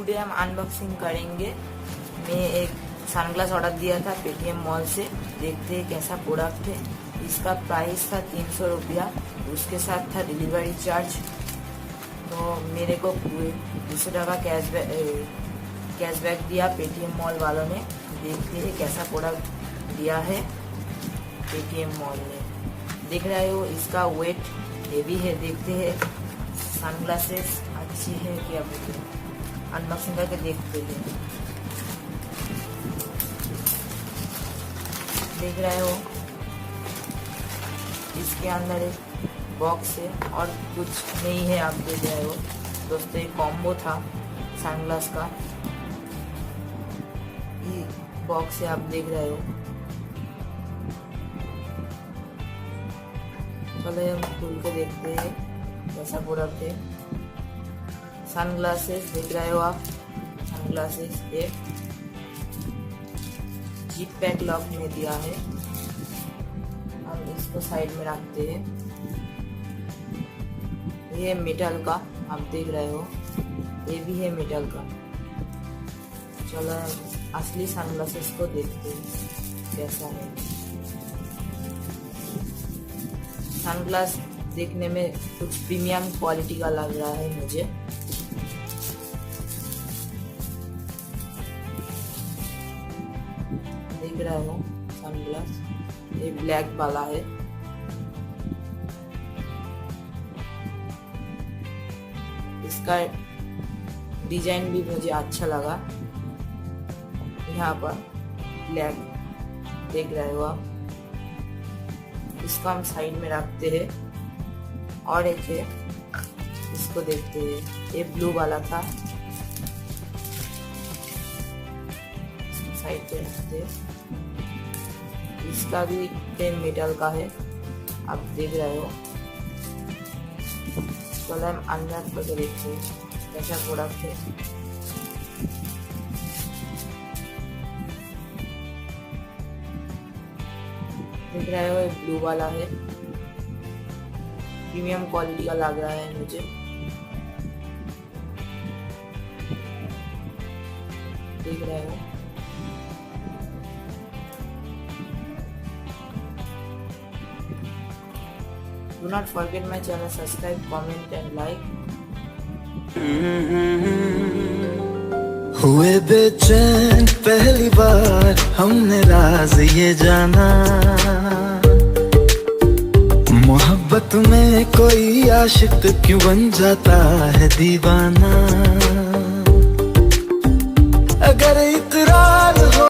Today हम unboxing करेंगे। मैं एक सनग्लास ऑर्डर दिया था पेटीएम मॉल से। देखते हैं कैसा प्रोडक्ट है। इसका प्राइस था 300 रुपया, उसके साथ था डिलीवरी चार्ज। तो मेरे को 200 का कैशबैक दिया पेटीएम मॉल वालों ने। देखते हैं कैसा प्रोडक्ट दिया है पेटीएम मॉल ने। देख रहे हो इसका वेट हेवी है। देखते हैं सनग्लासेस अच्छी है क्या, अनबॉक्सिंग करके देखते हैं। देख रहे हो इसके अंदर एक बॉक्स है और कुछ नहीं है। आप देख रहे हो दोस्तों, एक कॉम्बो था सनग्लास का। ये बॉक्स है, आप देख रहे हो। चलो हम खोल के देखते हैं कैसा प्रोडक्ट है। सनग्लासेस देख रहे हो आप, सनग्लासेस ये जिप पैक लॉक में दिया है। हम इसको साइड में रखते हैं। ये मेटल का, आप देख रहे हो, ये भी है मेटल का। चलो असली सनग्लासेस को देखते हैं कैसा है। सनग्लास देखने में कुछ प्रीमियम क्वालिटी का लग रहा है मुझे। देख रहे हो सनग्लास, ये ब्लैक वाला है। इसका डिजाइन भी मुझे अच्छा लगा। यहाँ पर ब्लैक देख रहे हो आप। इसको हम साइड में रखते हैं। और एक है, इसको देखते हैं। ये ब्लू वाला था, साइड पे रखते हैं। इसका भी पेन मेटल का है, आप देख रहे हो। चलो हम अंदर करके देखते हैं कैसा प्रोडक्ट है। देख रहे हो ब्लू वाला है, प्रीमियम क्वालिटी का लग रहा है मुझे। देख रहे हो Do not forget my channel, subscribe, comment and like. हुए बेचैन पहली बार हमने राज ये जाना, मोहब्बत में कोई आशिक क्यों बन जाता है दीवाना। अगर